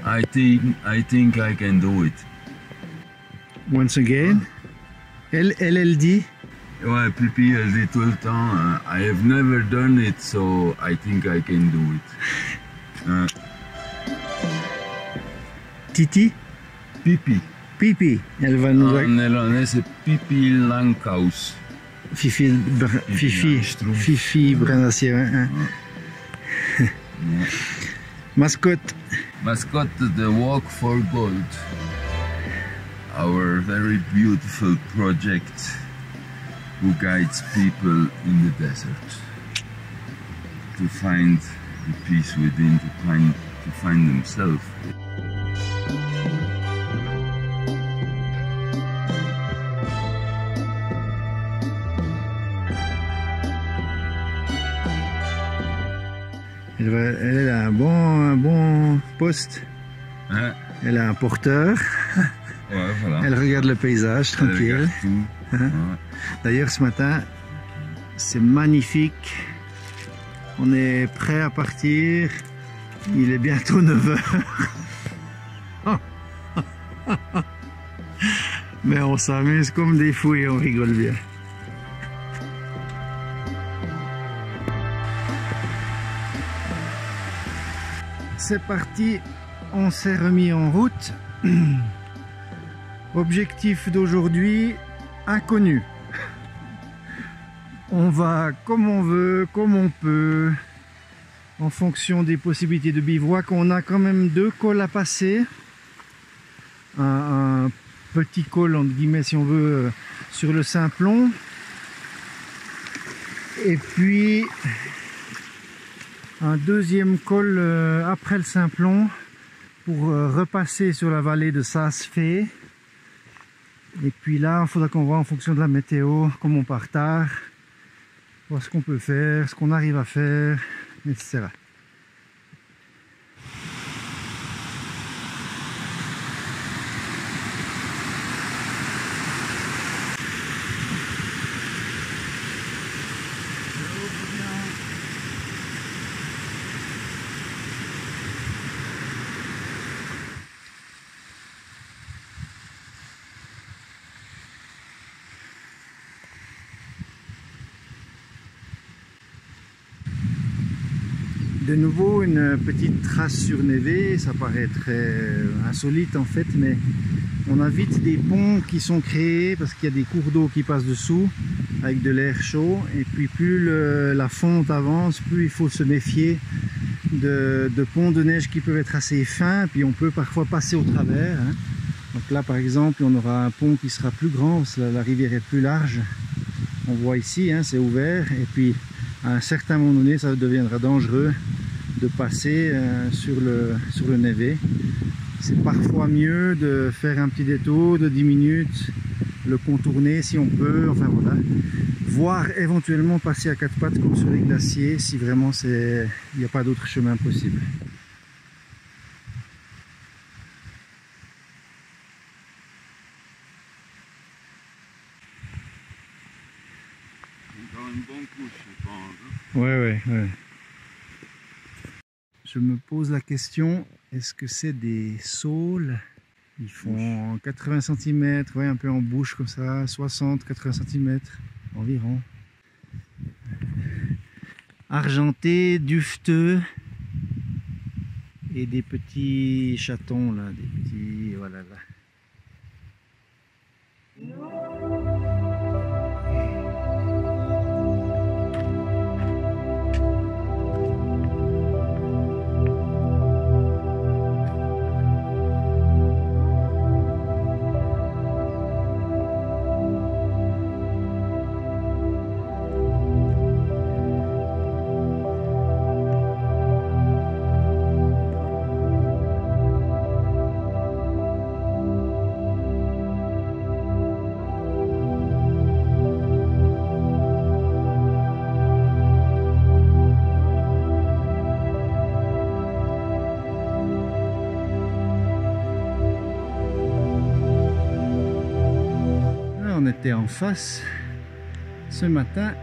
I think I can do it. Once again. Elle dit. Ouais, Pipi, elle dit tout le temps, I have never done it, so I think I can do it. Titi? Pipi. Pipi. Elle va nous... En néerlandais, c'est Pipi Langkous. Fifi Branassier. Hein. Ouais. Mascotte. Mascotte, the Walk for Gold. Our very beautiful project who guides people in the desert to find the peace within, to find themselves. Elle a un bon poste. Hein? Elle a un porteur. Ouais, voilà. Elle regarde le paysage tranquille. Ouais. D'ailleurs, ce matin, c'est magnifique. On est prêt à partir. Il est bientôt 9 h. Mais on s'amuse comme des fous et on rigole bien. C'est parti, on s'est remis en route. Objectif d'aujourd'hui, inconnu. On va comme on veut, comme on peut, en fonction des possibilités de bivouac. On a quand même 2 cols à passer. Un petit col, entre guillemets, si on veut, sur le Simplon. Et puis un deuxième col après le Simplon pour repasser sur la vallée de Saas-Fee. Et puis là, il faudra qu'on voit en fonction de la météo, comme on part tard, voir ce qu'on peut faire, ce qu'on arrive à faire, etc. De nouveau une petite trace surnévée, ça paraît très insolite en fait, mais on a vite des ponts qui sont créés parce qu'il y a des cours d'eau qui passent dessous avec de l'air chaud, et puis plus la fonte avance, plus il faut se méfier de ponts de neige qui peuvent être assez fins, puis on peut parfois passer au travers. Hein. Donc là par exemple on aura un pont qui sera plus grand, parce que la rivière est plus large, on voit ici, hein, c'est ouvert, et puis à un certain moment donné, ça deviendra dangereux de passer sur le névé. C'est parfois mieux de faire un petit détour de 10 minutes, le contourner si on peut, enfin voilà. Voire éventuellement passer à 4 pattes comme sur les glaciers si vraiment il n'y a pas d'autre chemin possible. Une bonne couche, je pense. Ouais. Je me pose la question, est-ce que c'est des saules? Ils font 80 cm, ouais, un peu en bouche comme ça, 60-80 cm environ. Argenté, dufteux, et des petits chatons là, des petits, voilà là. On était en face ce matin.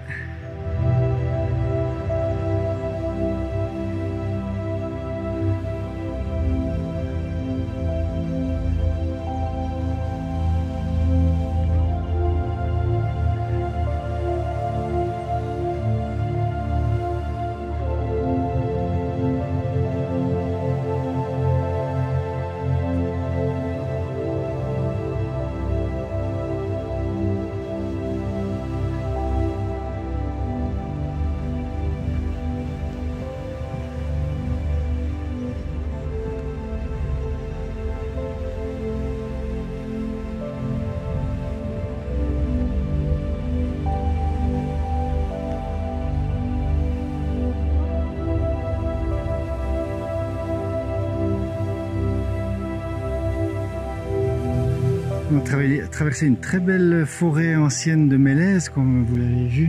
traversé une très belle forêt ancienne de mélèzes, comme vous l'avez vu.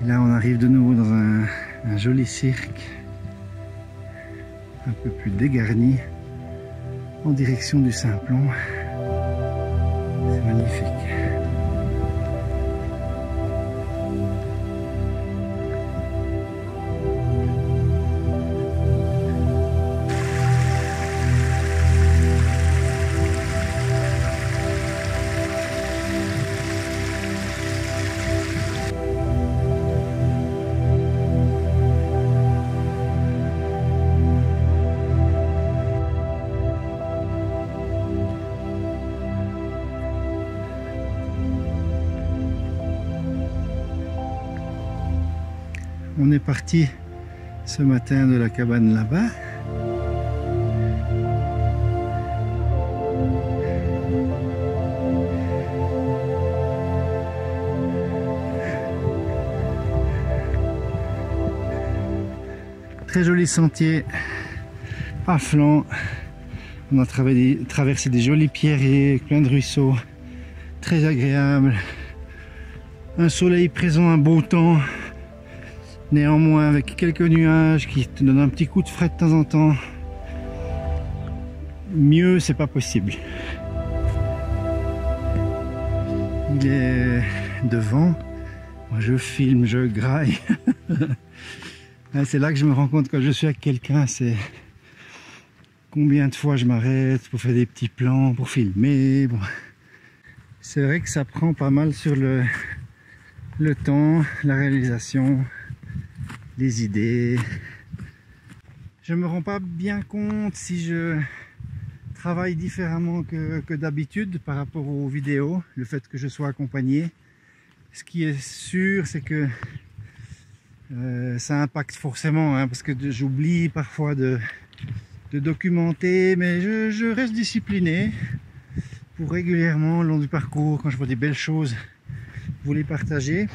Et là, on arrive de nouveau dans un joli cirque, un peu plus dégarni, en direction du Simplon. C'est magnifique. On est parti ce matin de la cabane là-bas. Très joli sentier à flanc. On a traversé des jolis pierriers avec plein de ruisseaux. Très agréable. Un soleil présent, un beau temps. Néanmoins avec quelques nuages qui te donnent un petit coup de frais de temps en temps. Mieux c'est pas possible. Il est devant. Moi je filme, je graille. C'est là que je me rends compte quand je suis avec quelqu'un, c'est combien de fois je m'arrête pour faire des petits plans, pour filmer. Bon. C'est vrai que ça prend pas mal sur le temps, la réalisation, les idées. Je me rends pas bien compte si je travaille différemment que d'habitude par rapport aux vidéos, le fait que je sois accompagné. Ce qui est sûr, c'est que ça impacte forcément, hein, parce que j'oublie parfois de documenter, mais je reste discipliné pour régulièrement, au long du parcours, quand je vois des belles choses, vous les partager.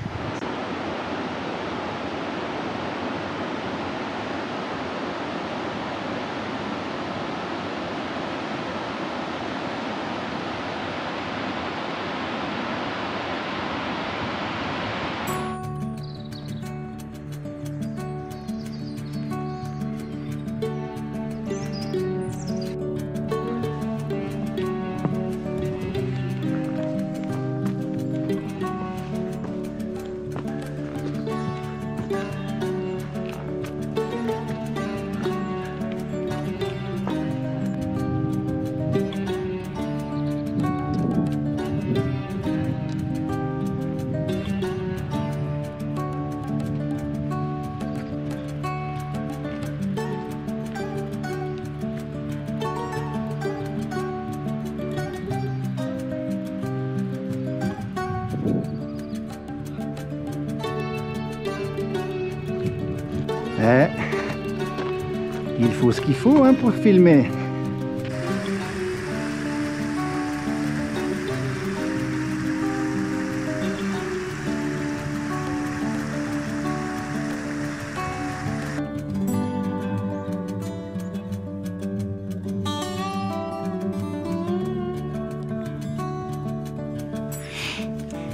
Il faut ce qu'il faut, hein, pour filmer.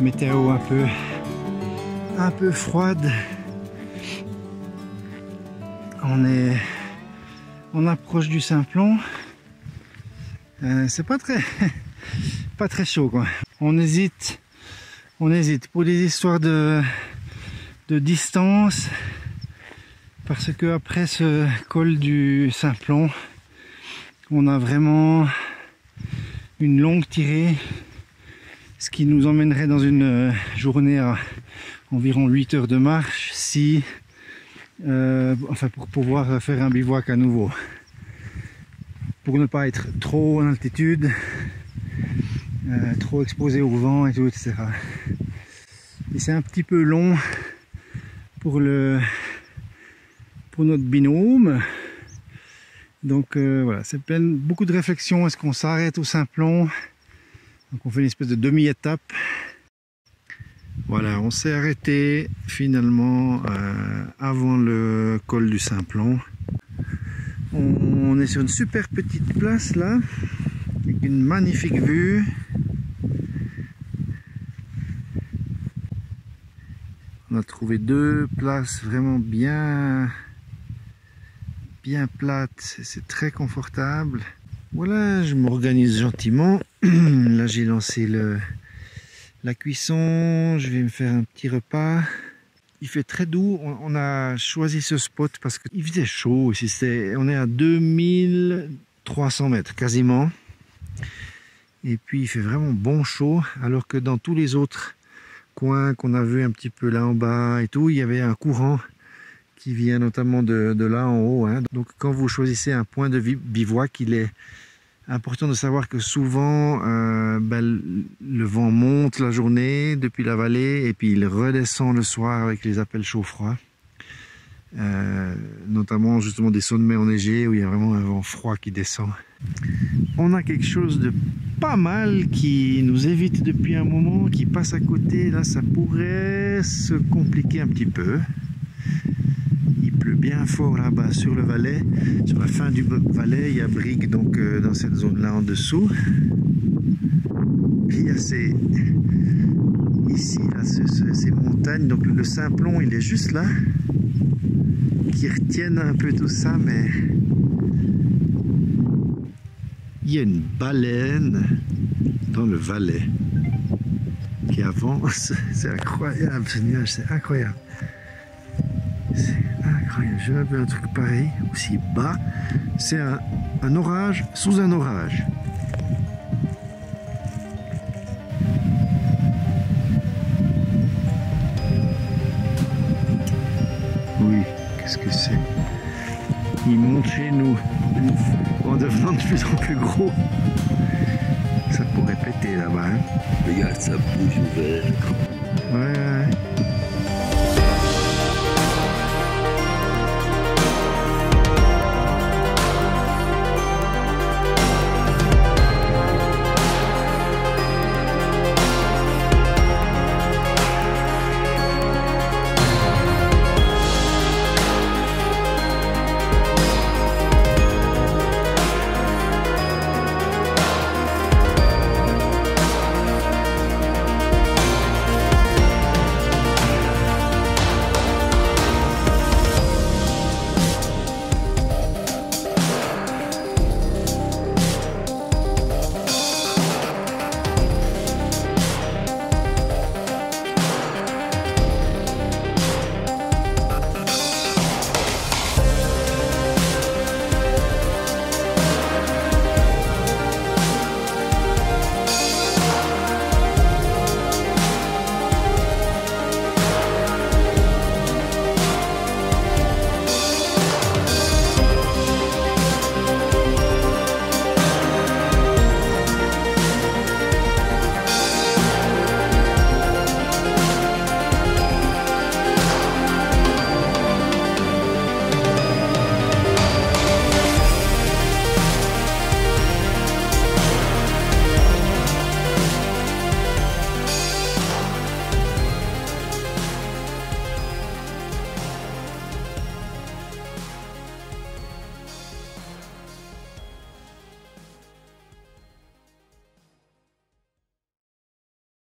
Météo un peu froide. On approche du Simplon. C'est pas très chaud, quoi. On hésite pour des histoires de distance, parce que après ce col du Simplon, on a vraiment une longue tirée, ce qui nous emmènerait dans une journée à environ 8 heures de marche pour pouvoir faire un bivouac à nouveau, pour ne pas être trop en altitude, trop exposé au vent et tout, etc. Et c'est un petit peu long pour notre binôme, donc voilà, c'est beaucoup de réflexion. Est-ce qu'on s'arrête au Simplon? Donc on fait une espèce de demi-étape. Voilà, on s'est arrêté finalement avant le col du Simplon. On est sur une super petite place là, avec une magnifique vue. On a trouvé deux places vraiment bien plates, c'est très confortable. Voilà, je m'organise gentiment. Là j'ai lancé la cuisson, je vais me faire un petit repas. Il fait très doux, on a choisi ce spot parce qu'il faisait chaud ici. On est à 2300 mètres quasiment. Et puis il fait vraiment bon chaud, alors que dans tous les autres coins qu'on a vu un petit peu là en bas et tout, il y avait un courant qui vient notamment de là en haut. Hein. Donc quand vous choisissez un point de bivouac, il est important de savoir que souvent le vent monte la journée depuis la vallée et puis il redescend le soir avec les appels chaud-froid. Notamment justement des sommets enneigés où il y a vraiment un vent froid qui descend. On a quelque chose de pas mal qui nous évite depuis un moment, qui passe à côté. Là ça pourrait se compliquer un petit peu. Il pleut bien fort là-bas sur le Valais. Sur la fin du Valais, il y a Brigue, donc dans cette zone-là en dessous. Puis il y a ces montagnes. Donc le Simplon, il est juste là, qui retiennent un peu tout ça, mais il y a une baleine dans le Valais qui avance. C'est incroyable ce nuage, c'est incroyable. C'est incroyable, j'ai jamais vu un truc pareil, aussi bas. C'est un orage sous un orage. Oui, qu'est-ce que c'est? Il monte chez nous en devenant de plus en plus gros. Ça pourrait péter là-bas. Hein. Regarde, ça bouge ouvert. Ouais.